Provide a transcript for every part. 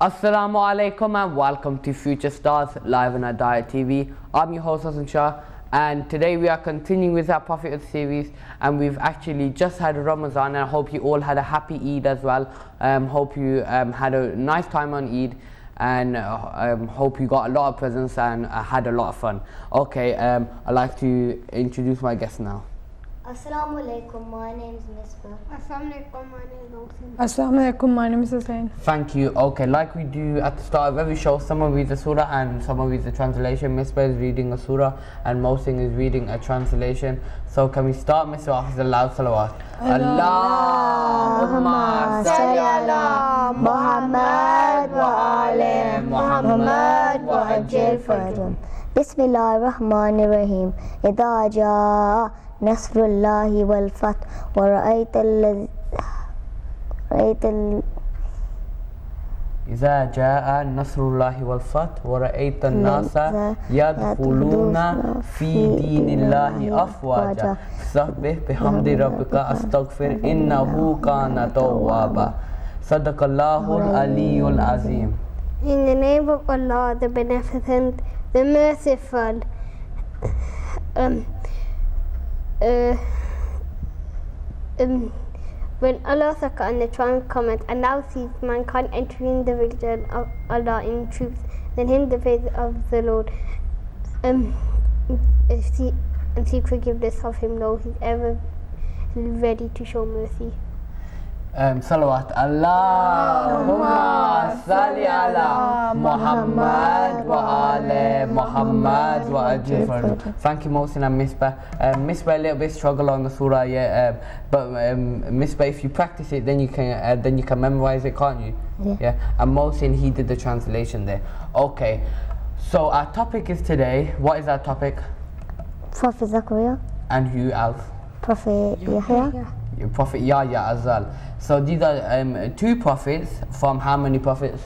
Assalamu alaikum and welcome to Future Stars live on Hidayat TV. I'm your host Hassan Shah, and today we are continuing with our Prophet series, and we've actually just had Ramadan, and I hope you all had a happy Eid as well. Hope you had a nice time on Eid, and hope you got a lot of presents and had a lot of fun. Okay, I'd like to introduce my guest now. Assalamu alaikum, my name is Misbah. Assalamu alaikum, my name is Mohsin. Assalamu alaikum, my name is Hussein. Thank you. Okay, like we do at the start of every show, someone reads a surah and someone reads a translation. Misbah is reading a surah and Mohsin is reading a translation. So can we start, Mr. Hafiz? A loud salawat. Allahumma salli ala Muhammad wa ali Muhammad wa ajil farjum. Bismillahir Rahmanir Rahim. Idha jaa Nasrullahi wal fath wa ra'ayta إذا جاء نصر الله والفتح ورأيت الناس يدخلون في دين الله أفواجا فسبح بحمد ربك أستغفر إنه كان توابا صدق الله العلي العظيم. In the name of Allah, the Beneficent, the Merciful. When Allah and the Quran comment and now sees mankind entering the religion of Allah in truth, then him the faith of the Lord, and seek forgiveness of him, know he's ever ready to show mercy. Salawat. Allahumma salli ala Muhammad wa ali Muhammad wa ajil farjum. Thank you, Mohsin and Misbah. Misbah a little bit struggle on the surah, but Misbah, if you practice it, then you can memorize it, can't you? Yeah. And Mohsin, he did the translation there. Okay. So our topic is today. What is our topic? Prophet Zachariah, And who else? Prophet Yahya, Prophet Yahya as well. So these are two prophets from how many prophets?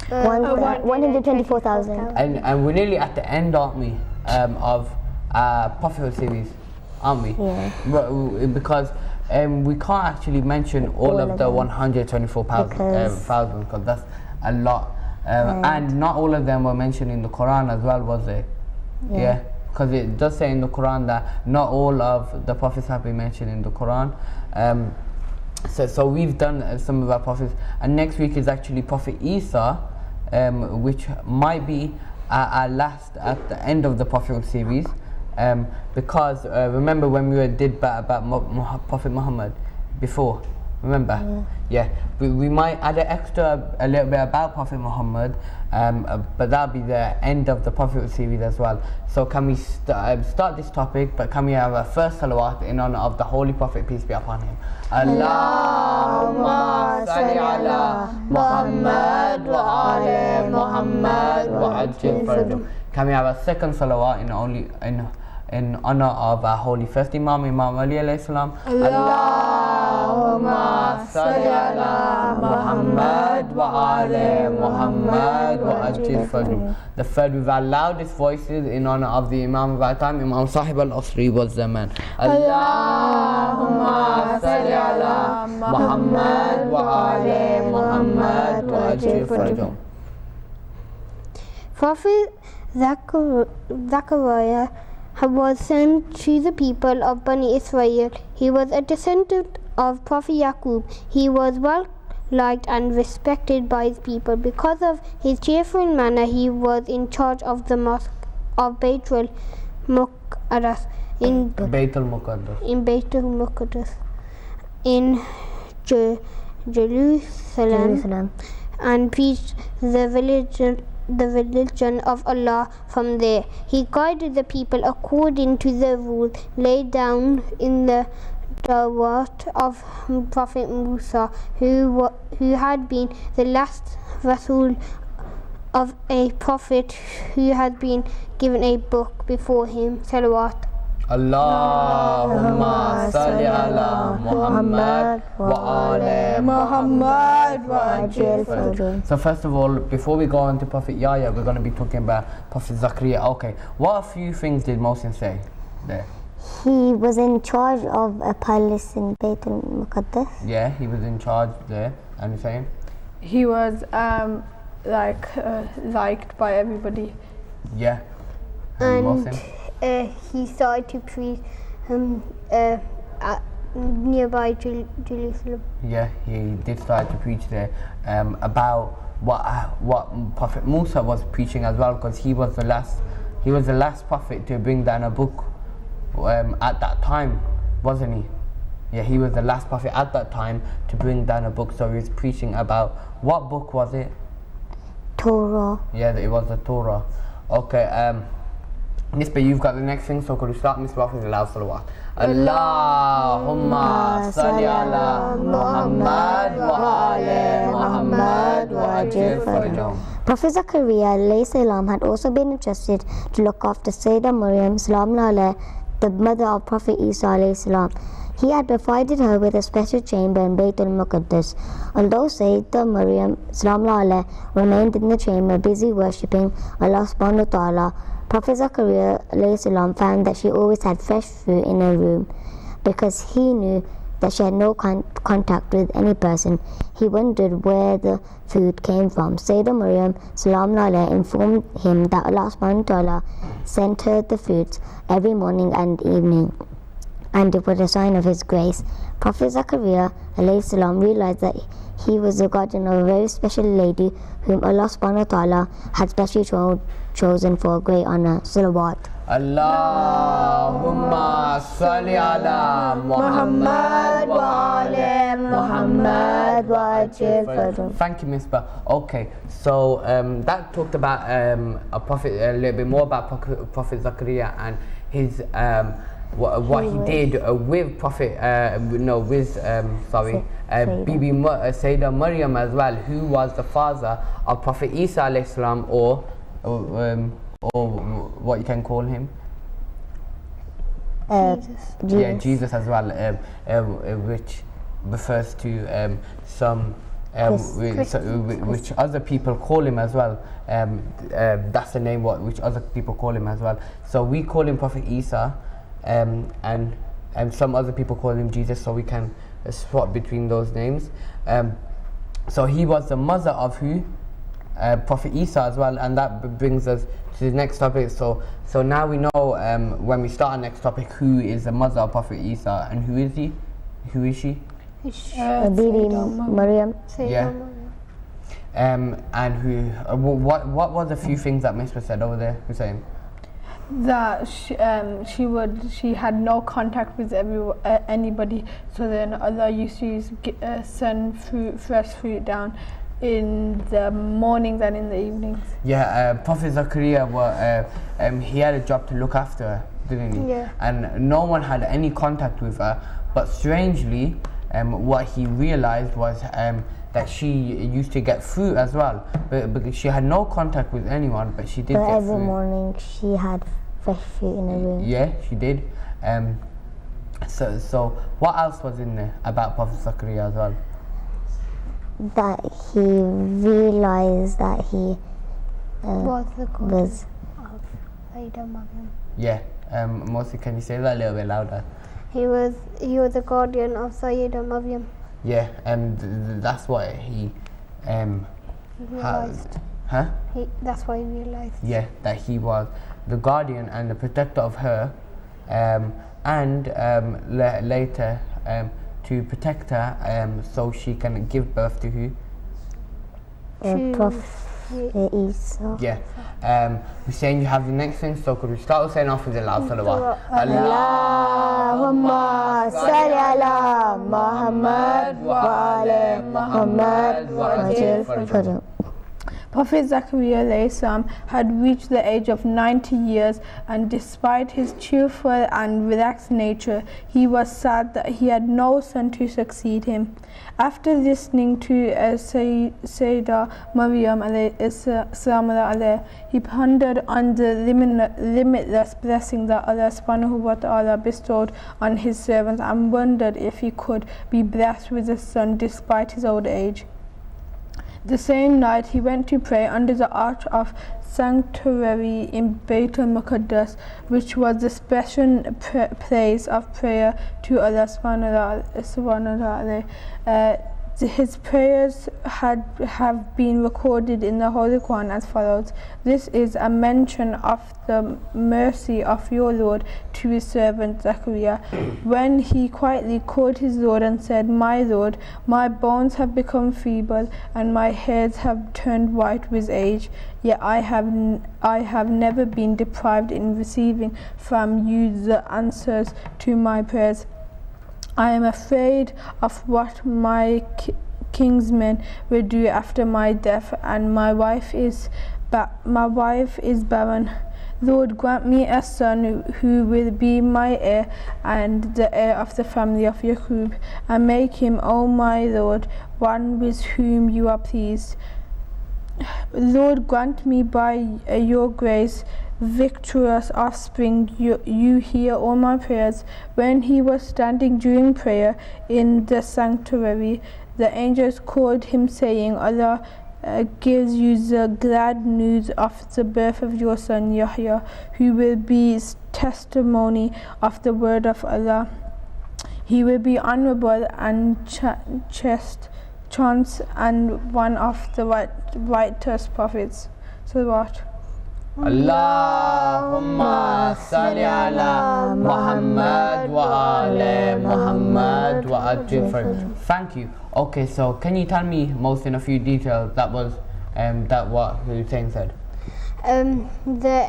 124,000. And we're nearly at the end, aren't we, of prophethood series, aren't we? Yeah. Because we can't actually mention all of the 124,000 because that's a lot. And not all of them were mentioned in the Quran as well, was they? Yeah. Because it does say in the Quran that not all of the prophets have been mentioned in the Quran. So we've done some of our prophets, and next week is actually Prophet Isa, which might be our last at the end of the prophethood series, because remember when we did about Prophet Muhammad before. Remember? Yeah. We might add a little bit about Prophet Muhammad, but that'll be the end of the Prophet series as well. So can we start this topic, but can we have a first salawat in honor of the Holy Prophet, peace be upon him. Allahumma salli ala Muhammad wa ali Muhammad wa ajil farjum. Can we have a second salawat in honor of our holy first Imam Ali alayhi salam? Allahumma salli ala Muhammad wa ali Muhammad wa ajil farjum. The third with our loudest voices in honor of the Imam of our time, Imam Sahib al-Asri was the man. Allahumma salli ala Muhammad wa ali Muhammad wa ajil farjum. Prophet Zachariah was sent to the people of Bani Israel. He was a descendant of Prophet Yaqub. He was well liked and respected by his people. Because of his cheerful manner, he was in charge of the mosque of Baitul Muqaddas in Baitul Muqaddas in Jerusalem, and preached the religion of Allah from there. He guided the people according to the rules laid down in the Tawrat of Prophet Musa, who had been the last Rasul of a prophet who had been given a book before him. Salawat. Allahumma salli ala Muhammad wa ali Muhammad wa ajil farjum. So first of all, before we go on to Prophet Yahya, we're going to be talking about Prophet Zachariah. Okay, what a few things did Mohsin say there? He was in charge of a palace in Baitul Muqaddas. Yeah, he was in charge there. And you're saying? he was liked by everybody. Yeah. And Muslim. he started to preach at nearby Jerusalem. Yeah, he did start to preach there about what Prophet Musa was preaching as well, because he was the last prophet to bring down a book at that time, wasn't he? Yeah, he was the last prophet at that time to bring down a book. So he was preaching about what book was it? Torah. Yeah, it was the Torah. Okay, Nisba, you've got the next thing, so could we start, Miss Prophet Salawat? Allahumma salli ala Muhammad wa ala Muhammad wa ajil farajahum. Prophet Zakaria alayhi salam had also been entrusted to look after Sayyidah Maryam salam alayha, the mother of Prophet Isa alayhi salam. He had provided her with a special chamber in Bayt al-Muqaddas. Although Sayyidah Maryam salam alayha remained in the chamber busy worshipping Allah subhanahu wa ta'ala, Prophet Zakaria alayhi salam found that she always had fresh fruit in her room. Because he knew that she had no contact with any person, he wondered where the food came from. Sayyidah Maryam salam alayha informed him that Allah subhanahu wa ta'ala sent her the fruits every morning and evening, and it was a sign of his grace. Prophet Zakaria alayhi salam realized that he was the guardian of a very special lady whom Allah subhanahu wa ta'ala had specially chosen for a great honor. Salawat. Allahumma salli ala Muhammad wa ala Muhammad wa ajil farajahum. Thank you, Misbah. Okay, so that talked about a little bit more about Prophet Zakaria and his what he did with Prophet, Bibi Sayyidah Maryam as well, who was the father of Prophet Isa alayhi salam, or what you can call him. Jesus. Yeah, Jesus as well, which refers to some. Which other people call him as well. That's the name which other people call him as well. So we call him Prophet Isa, and some other people call him Jesus. So we can swap between those names. So he was the mother of who? Prophet Isa as well, and that brings us to the next topic. So now we know when we start our next topic who is the mother of Prophet Isa and who is he? Who is she? Bibi Maryam. Yeah. And who? What was a few things that Misbah said over there, Hussein? That she had no contact with anybody. So then Allah used to send fresh fruit down in the mornings and in the evenings. Yeah, Prophet Zakaria, he had a job to look after her, didn't he? Yeah. And no one had any contact with her. But strangely, what he realized was that she used to get fruit as well. But because she had no contact with anyone, but she did But get every fruit. morning she had fresh fruit in her room. Yeah, she did. So what else was in there about Prophet Zakaria as well? That he realized that he Was the guardian was of Sayyidah Maryam. Yeah, Mosi, can you say that a little bit louder? He was the guardian of Sayyidah Maryam. Yeah, that's what he Realized. Huh? That's what he realized. Yeah, that he was the guardian and the protector of her, and later to protect her, so she can give birth to who? Prophet Isa. Yeah. Hussein, you have the next thing, so could we start Hussein off with the loud salawat? Allahumma salli ala Muhammad wa ala Muhammad wa ajil farajahum. Prophet Zakaria alayhi salam had reached the age of 90 years, and despite his cheerful and relaxed nature, he was sad that he had no son to succeed him. After listening to Sayyidah Maryam alayhi salam, he pondered on the limitless blessing that Allah subhanahu wa ta'ala bestowed on his servants, and wondered if he could be blessed with a son despite his old age. The same night he went to pray under the arch of sanctuary in Bayt al-Muqaddas, which was the special place of prayer to Allah subhanahu wa ta'ala. His prayers have been recorded in the Holy Quran as follows. This is a mention of the mercy of your Lord to his servant Zachariah, when he quietly called his Lord and said, My Lord, my bones have become feeble and my hairs have turned white with age, yet I have never been deprived in receiving from you the answers to my prayers. I am afraid of what my kinsmen will do after my death, and my wife is barren. Lord, grant me a son who will be my heir and the heir of the family of Yaqub, and make him, O my Lord, one with whom you are pleased. Lord, grant me by your grace victorious offspring. You hear all my prayers. When he was standing during prayer in the sanctuary, the angels called him, saying, Allah gives you the glad news of the birth of your son Yahya, who will be testimony of the word of Allah. He will be honorable and chaste and one of the righteous prophets. So what? Allahumma salli ala Muhammad wa ala Muhammad wa ajil. Thank you. Okay, so can you tell me most in a few details that was that what Hussein said? The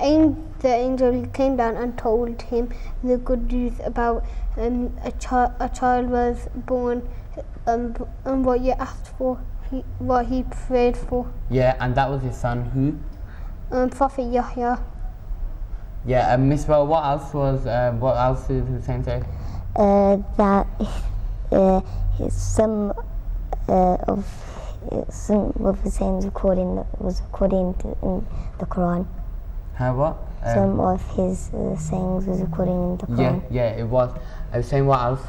angel came down and told him the good news about a child was born, and what you asked for, what he prayed for. Yeah, and that was his son who? Prophet Yahya. Yeah, and Miss Bell, what else did Hussein say? That some of Hussein's recording was recorded in the Quran. What? Some of his sayings was recorded in the Quran. Yeah, it was. I was saying what else?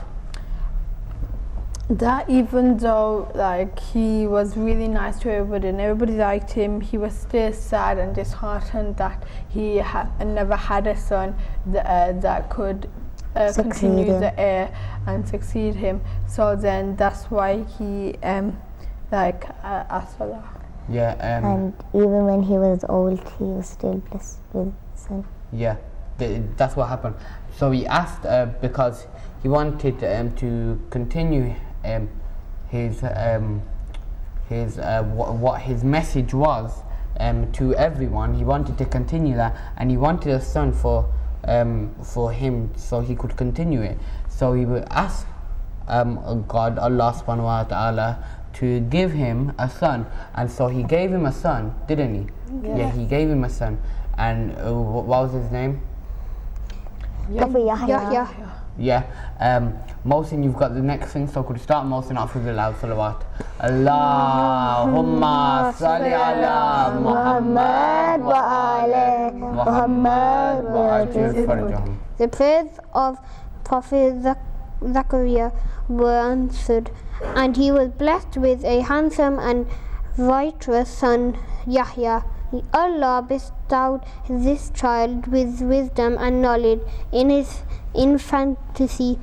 That even though like he was really nice to everybody and everybody liked him, he was still sad and disheartened that he never had a son that could continue the heir and succeed him. So then that's why he asked Allah. Yeah. And even when he was old, he was still blessed with son. Yeah, that's what happened. So he asked because he wanted to continue what his message was to everyone. He wanted to continue that, and he wanted a son for him so he could continue it. So he would ask God, Allah subhanahu wa ta'ala, to give him a son, and so he gave him a son, didn't he? Yeah, he gave him a son. And what was his name? Yahya. Yeah. Mohsin, you've got the next thing, so could you start Mohsin off with the loud salawat? Allahumma salli ala Muhammad wa ala Muhammad wa ajil farjahum. The prayers of Prophet Zachariah were answered, and he was blessed with a handsome and righteous son, Yahya. Allah bestowed this child with wisdom and knowledge in his infancy,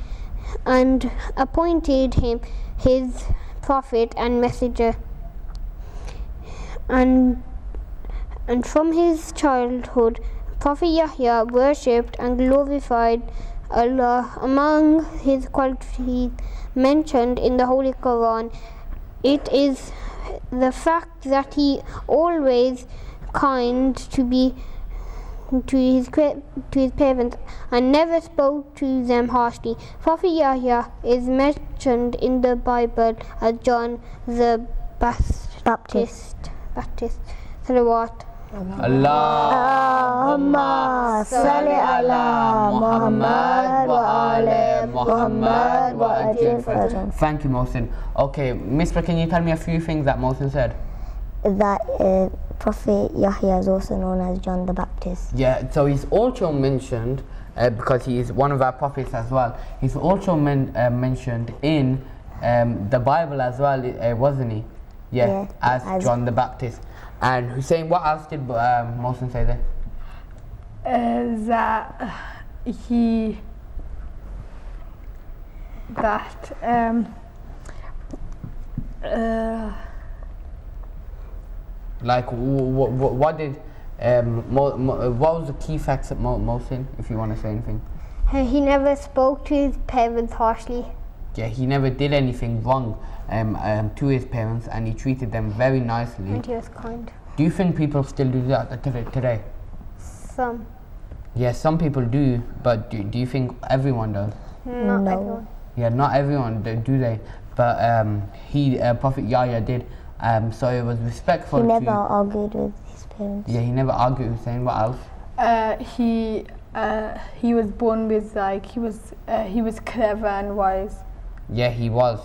and appointed him his prophet and messenger. And from his childhood, Prophet Yahya worshipped and glorified Allah. Among his qualities mentioned in the Holy Quran, it is the fact that he always kind to his parents and never spoke to them harshly. Prophet Yahya is mentioned in the Bible as John the Baptist. Salawat. Allahumma salli ala Muhammad wa ala Muhammad wa ajil farjahum. Thank you, Mohsin. Okay, Misbah, can you tell me a few things that Mohsin said? That Prophet Yahya is also known as John the Baptist. Yeah, so he's also mentioned, because he is one of our prophets as well, he's also mentioned in the Bible as well, wasn't he? Yeah, as John the Baptist. And Hussein, what else did Mohsin say there? Like, what did, what was the key facts at Mohsin, if you want to say anything? He never spoke to his parents harshly. Yeah, he never did anything wrong to his parents, and he treated them very nicely. And he was kind. Do you think people still do that today? Some. Yeah, some people do, but do you think everyone does? Not everyone. Yeah, not everyone do they? But Prophet Yahya did. So it was respectful. He never argued with his parents. Yeah, he never argued with Hussein. What else? He was born with he was clever and wise. Yeah, he was.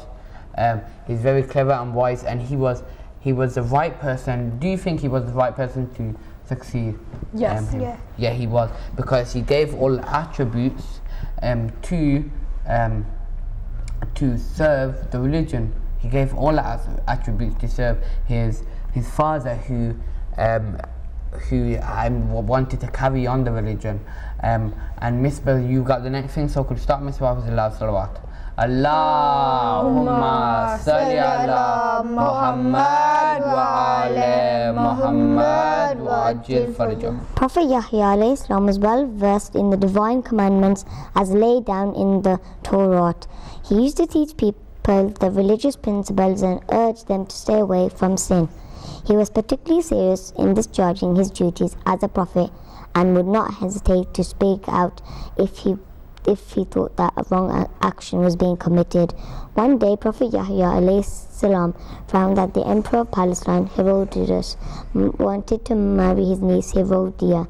He's very clever and wise, and he was the right person. Do you think he was the right person to succeed? Yes. Yeah, he was, because he gave all attributes to serve the religion. He gave all attributes to serve his father, who wanted to carry on the religion. And Misbah, you got the next thing, so could start Misbah with salawat. Allahumma salli ala Muhammad wa ala Muhammad wa ajil farjah. Prophet Yahya alayhi salam was well versed in the divine commandments as laid down in the Torah. He used to teach people the religious principles and urge them to stay away from sin. He was particularly serious in discharging his duties as a prophet and would not hesitate to speak out if he thought that a wrong action was being committed. One day, Prophet Yahya alayhi salam found that the Emperor of Palestine, Herodias, wanted to marry his niece Herodias.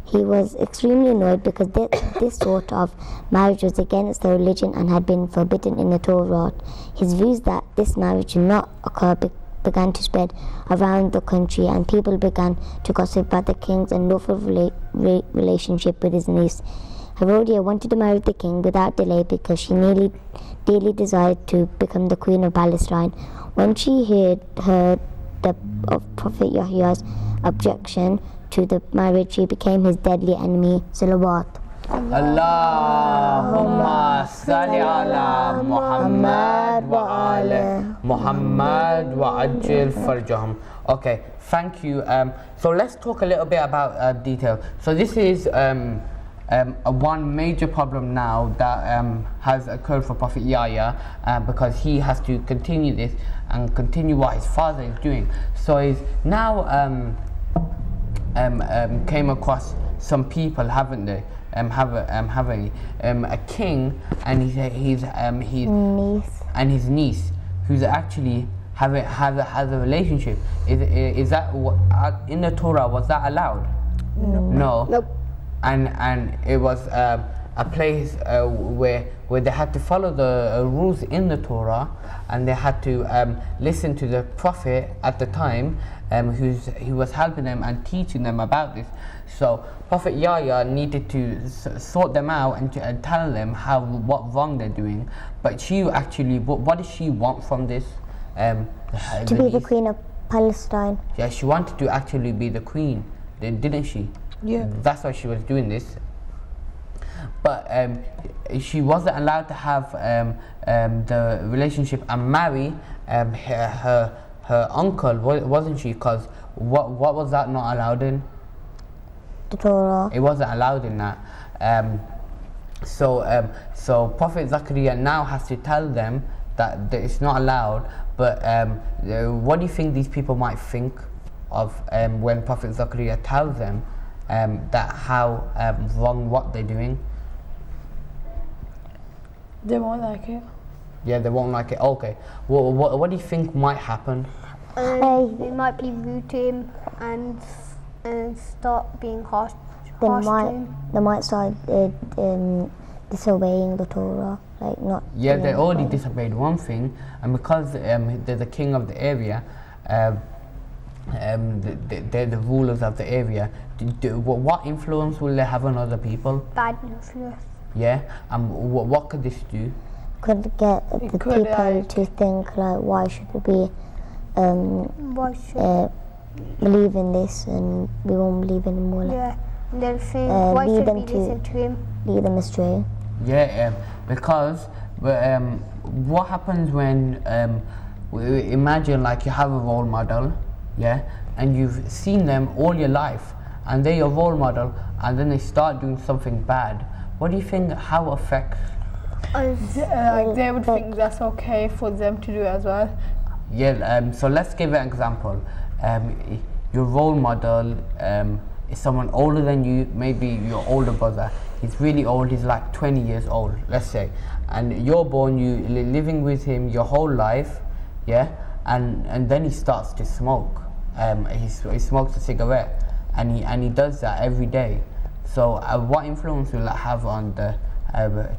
He was extremely annoyed because this sort of marriage was against the religion and had been forbidden in the Torah. His views that this marriage should not occur began to spread around the country, and people began to gossip about the king's unlawful relationship with his niece. Herodias wanted to marry the king without delay because she dearly desired to become the queen of Palestine. When she heard of Prophet Yahya's objection to the marriage, she became his deadly enemy. Salawat. Allahumma salli ala Muhammad wa ala Muhammad wa ajil farjahum. Okay, thank you. So let's talk a little bit about detail. So this is one major problem now that has occurred for Prophet Yahya, because he has to continue this and continue what his father is doing. So he's now came across some people, haven't they? Having a king and his Niece. and his niece, who's actually has a relationship. Is that in the Torah? Was that allowed? No. Nope. And it was a place where they had to follow the rules in the Torah, and they had to listen to the Prophet at the time, who was helping them and teaching them about this. So Prophet Yahya needed to sort them out and tell them what wrong they're doing. But she actually, what does she want from this? To be the queen of Palestine. Yeah, she wanted to actually be the queen, didn't she? Yeah. That's why she was doing this. But she wasn't allowed to have the relationship and marry her uncle, wasn't she? Because what was that not allowed in? The Torah. It wasn't allowed in that. So Prophet Zakaria now has to tell them that it's not allowed. But what do you think these people might think of when Prophet Zakaria tells them that how wrong what they're doing? They won't like it. Yeah, they won't like it. Okay. What do you think might happen? They might be rude to him and start being harsh to him. They might start disobeying the Torah, like not. Yeah, they already disobeyed one thing, and because they're the king of the area, they're the rulers of the area. What influence will they have on other people? Bad influence. Yeah, and what could this do? Could get the people to think like, why should we be believe in this, and we won't believe anymore. Yeah, and they'll think, why should we listen to him? Lead them astray. imagine like you have a role model, yeah, and you've seen them all your life, and they're your role model, and then they start doing something bad. What do you think? How affects? They would think that's okay for them to do as well. Yeah. So let's give an example. Your role model is someone older than you, maybe your older brother. He's really old. He's like 20 years old, let's say, and you're born. You living with him your whole life, yeah, and then he starts to smoke. He smokes a cigarette, and he does that every day. So what influence will that have on the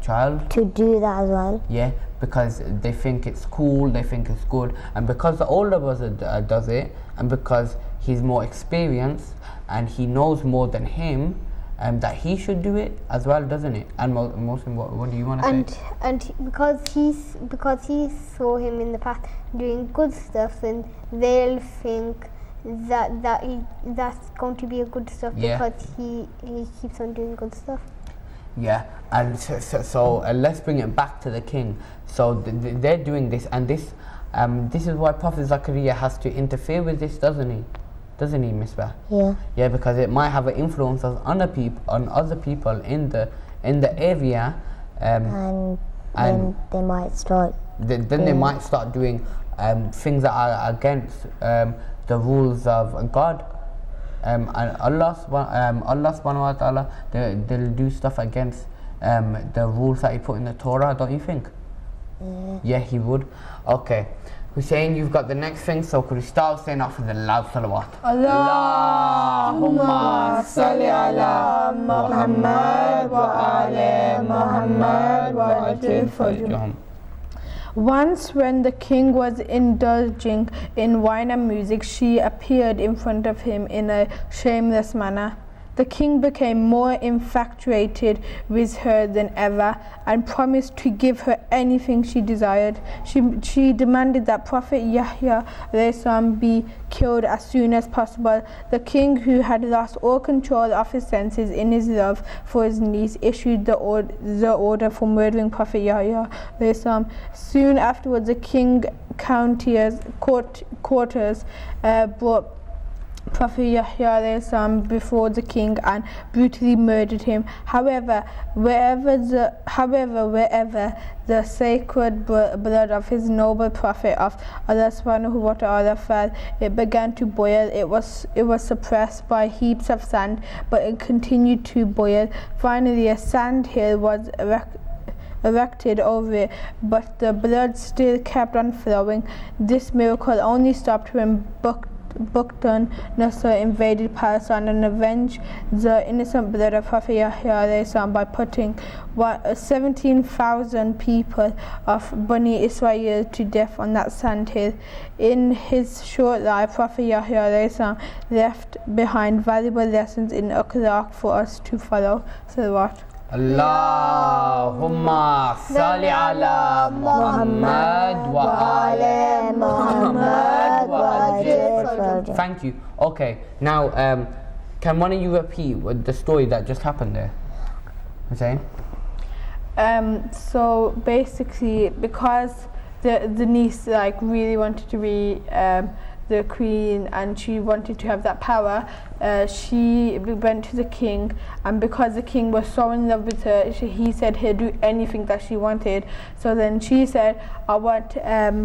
child? To do that as well. Yeah, because they think it's cool, they think it's good, and because the older brother does it, and because he's more experienced and he knows more than him, that he should do it as well, doesn't it? And Muslim, what do you want to say? And because he saw him in the past doing good stuff, and they'll think that's going to be a good stuff, yeah, because he keeps on doing good stuff. Yeah, and so let's bring it back to the king. So they're doing this, and this is why Prophet Zakaria has to interfere with this, doesn't he, Misbah? Yeah. Yeah, because it might have an influence on other people in the area, And then they might start. They might start doing things that are against the rules of God. And Allah subhanahu wa ta'ala, they'll do stuff against the rules that He put in the Torah, don't you think? Yeah, He would. Okay, Hussein, you've got the next thing, so could you start saying off with the loud salawat? Allahumma salli ala Muhammad wa ala Muhammad wa ajil. Once when the king was indulging in wine and music, she appeared in front of him in a shameless manner. The king became more infatuated with her than ever and promised to give her anything she desired. She demanded that Prophet Yahya be killed as soon as possible. The king, who had lost all control of his senses in his love for his niece, issued the order for murdering Prophet Yahya. Soon afterwards, the king courtiers brought Prophet Yahya before the king and brutally murdered him. However, wherever the sacred blood of his noble prophet of Allah subhanahu wa ta'ala fell, it began to boil. It was suppressed by heaps of sand, but it continued to boil. Finally, a sand hill was erected over it, but the blood still kept on flowing. This miracle only stopped when Bukhtan Nasr invaded Palestine and avenged the innocent blood of Prophet Yahya by putting 17,000 people of Bani Israel to death on that sand hill. In his short life, Prophet Yahya left behind valuable lessons in akhlaq for us to follow. Salawat. Allahumma salli ala Muhammad wa ala Muhammad wa ajil. Thank you. Okay, now can one of you repeat the story that just happened there? Hussein? So basically, because the niece really wanted to be the queen and she wanted to have that power, she went to the king, and because the king was so in love with her, he said he'd do anything that she wanted. So then she said, I want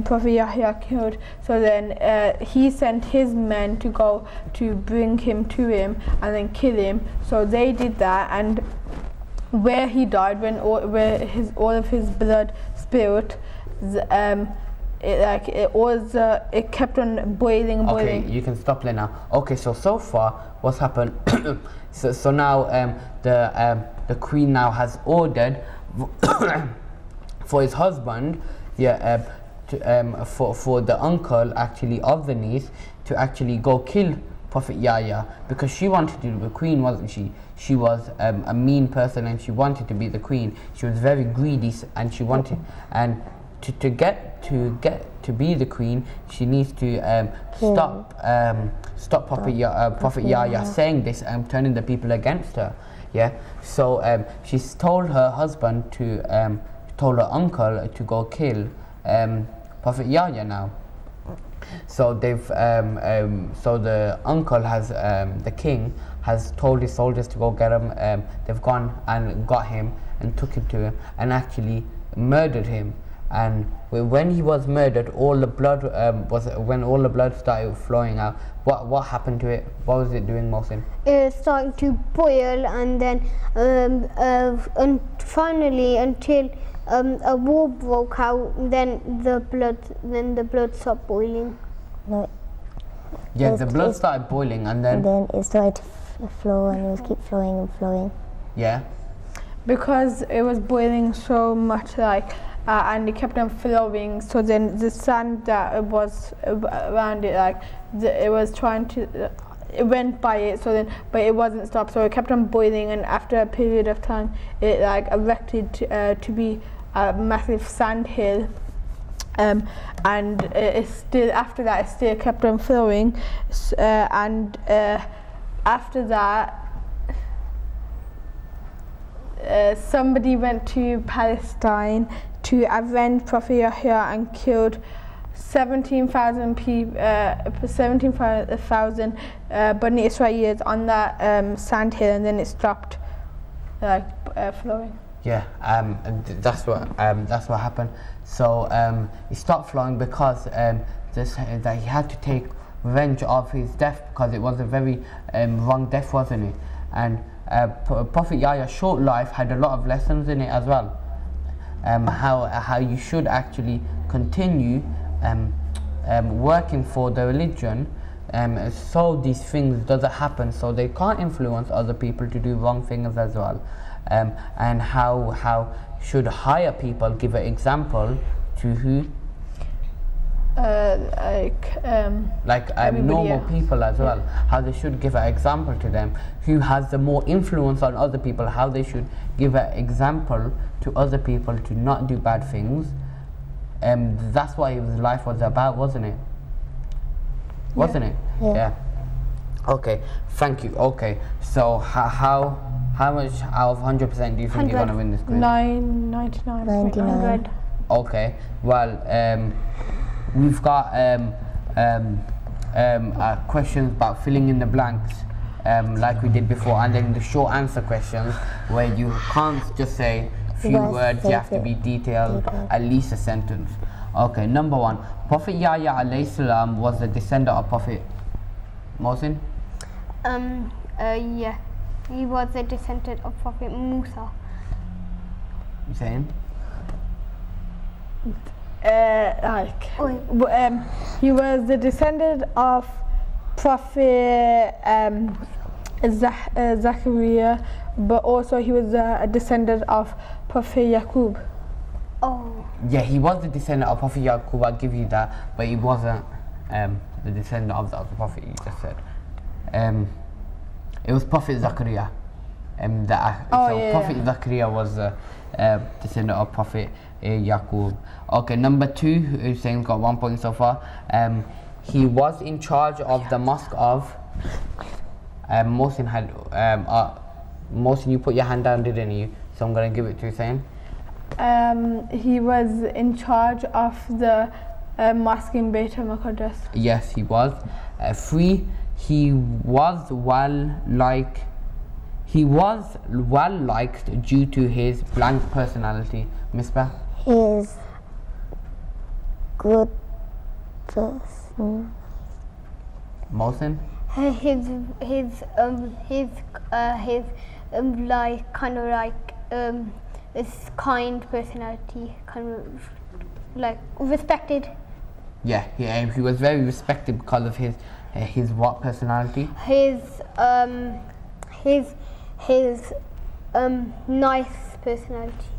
Prophet Yahya killed. So then he sent his men to go to bring him to him and then kill him. So they did that, and where he died, all of his blood spilled, it kept on boiling. Okay, you can stop there now. Okay, so far what's happened? so now the queen now has ordered for his husband, for the uncle actually of the niece to actually go kill Prophet Yahya, because she wanted to be the queen, wasn't she? She was a mean person and she wanted to be the queen. She was very greedy and she wanted, and to get to be the queen, she needs to stop Prophet Yahya saying this and turning the people against her. Yeah. So she's told her husband told her uncle to go kill Prophet Yahya now. So so the uncle has, the king has told his soldiers to go get him. They've gone and got him and took him to him and actually murdered him. And when he was murdered, all the blood when all the blood started flowing out. What happened to it? What was it doing, Mohsin? It started to boil, and then and finally until a war broke out. Then the blood stopped boiling. No, Yeah, the blood started boiling, and then it started to flow, and it was keep flowing and flowing. yeah. Because it was boiling so much, like, and it kept on flowing. So then the sand that was around it, like, it was trying to, it went by it. So then, but it wasn't stopped. So it kept on boiling, and after a period of time, it like erected to be a massive sand hill. And it's still, after that, it still kept on flowing, and after that, somebody went to Palestine to avenge Prophet Yahya and killed 17,000 people, 17,000 Bani Israelis on that sand hill, and then it stopped flowing. Yeah, that's what happened. So it stopped flowing because that he had to take revenge of his death, because it was a very wrong death, wasn't it? And Prophet Yahya's short life had a lot of lessons in it as well. How you should actually continue working for the religion, so these things doesn't happen, so they can't influence other people to do wrong things as well. And how should higher people give an example to who? Normal people as well. How they should give an example to them. Who has the more influence on other people? How they should give an example to other people to not do bad things. That's what his life was about, wasn't it? Wasn't it? Yeah. Okay. Thank you. Okay. So how much out of 100% do you think you're gonna win this quiz? 99. Okay. Well, we've got questions about filling in the blanks, like we did before, and then the short answer questions where you can't just say few words, you have to be detailed, at least a sentence. Okay, number one, Prophet Yahya alayhi salam was the descendant of Prophet Mohsin? Yeah, he was a descendant of Prophet Musa. You saying? He was the descendant of Prophet Zachariah, but also he was a descendant of Prophet Yaqub. Oh. Yeah, he was the descendant of Prophet Yaqub, I'll give you that, but he wasn't the descendant of the other Prophet you just said. It was Prophet Zachariah. Prophet Zachariah was the descendant of Prophet Yaqub. Okay, number two, Hussein's got 1 point so far. He was in charge of the mosque of Mohsin had Mohsin, you put your hand down, didn't you? So I'm gonna give it to Hussein. He was in charge of the mosque in Beit al-Maqdis. Yes, he was. Three, he was well liked due to his blank personality. Misbah? His good person. Mohsin? His this kind personality, kind of like respected. Yeah, he was very respected because of his what personality? His nice personality.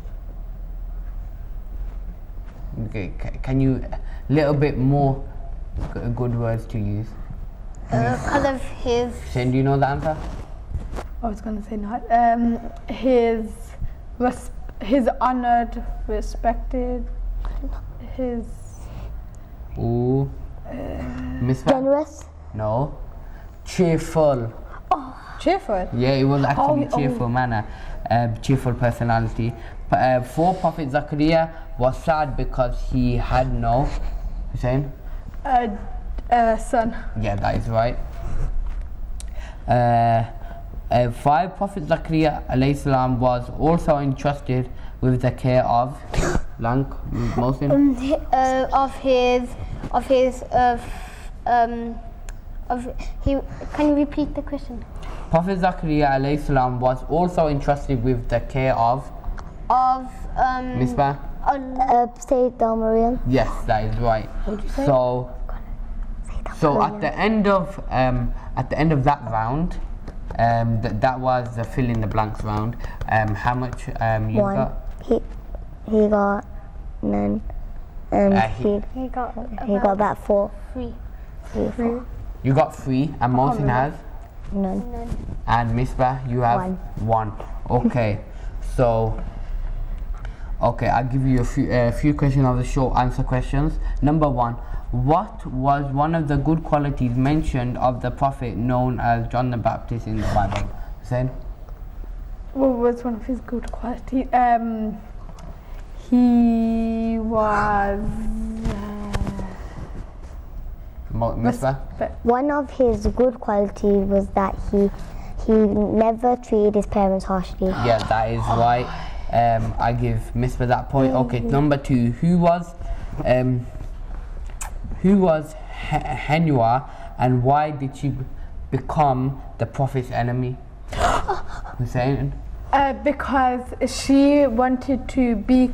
Okay, can you little bit more good words to use? Because of his. Shane, do you know the answer? I was gonna say not. His honored, respected, his. Ooh. Miss Generous? No. Cheerful. Oh, cheerful. Yeah, it was actually cheerful manner, cheerful personality. For Prophet Zachariah was sad because he had no. Hussein? Son. Yeah, that is right. 5. Prophet Zakaria alayhi salam was also entrusted with the care of blank Mohsin. Can you repeat the question? Prophet Zakaria alayhi salam was also entrusted with the care of Misbah. Sayyidah Maryam. Yes, that is right. So at the end of that round, that was the fill in the blanks round. How much you 1. got? He got none. He got about 4. 3. 4. You got 3, and Mohsin has None. and Misbah you have 1. Okay, so I'll give you a few questions of the short answer questions. Number 1. What was one of the good qualities mentioned of the Prophet known as John the Baptist in the Bible? Hussein? What was one of his good qualities? He was Misbah? One of his good qualities was that he never treated his parents harshly. Yeah, that is right. I give Misbah that point. Okay, number 2. Who was Henua, and why did she become the Prophet's enemy? Hussein? Because she wanted to be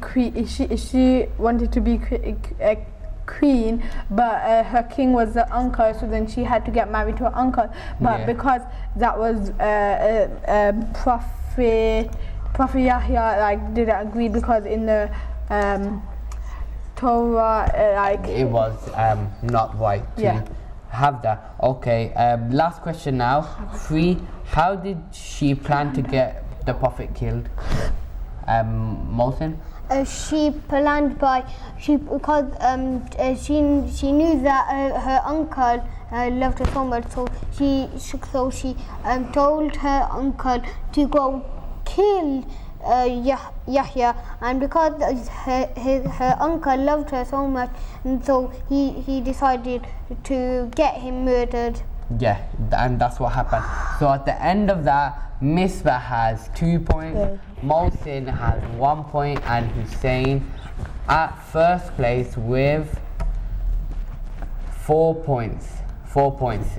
queen, but her king was the uncle, so then she had to get married to her uncle. But because that was Prophet Yahya didn't agree, because in the Torah it was not right to have that. Okay, last question now. 3. How did she plan to get the Prophet killed? Mohsin? She planned because she knew that her uncle loved her so much, so she told her uncle to go kill Yahya, and because her uncle loved her so much, and so he decided to get him murdered. Yeah, and that's what happened. So at the end of that, Misbah has 2 points, Mohsin has 1 point, and Hussein at first place with 4 points. 4 points.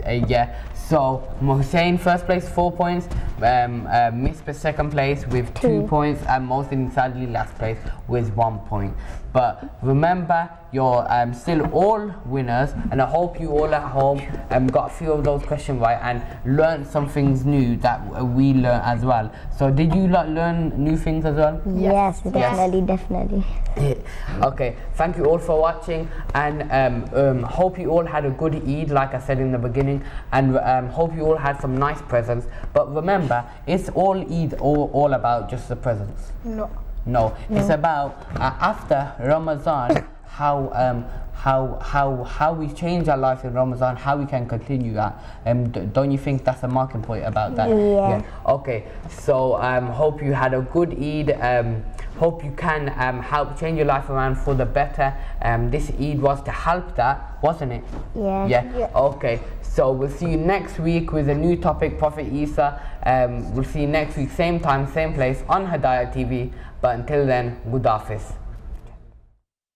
So Hussein first place 4 points, Misbah second place with 2 points, and Mohsin sadly last place with 1 point. But remember, you're still all winners, and I hope you all at home got a few of those questions right and learned some things new that we learned as well. So did you learn new things as well? Yes, definitely. Okay, thank you all for watching, and hope you all had a good Eid, like I said in the beginning, and hope you all had some nice presents. But remember, it's all Eid all about just the presents. No, it's about after Ramadan, how we change our life in Ramadan, how we can continue that. Don't you think that's a marking point about that? Yeah. Okay, so hope you had a good Eid. Hope you can help change your life around for the better. This Eid was to help that, wasn't it? Yeah. Okay, so we'll see you next week with a new topic, Prophet Isa. We'll see you next week, same time, same place on Hidayat TV. But until then, good Hafiz.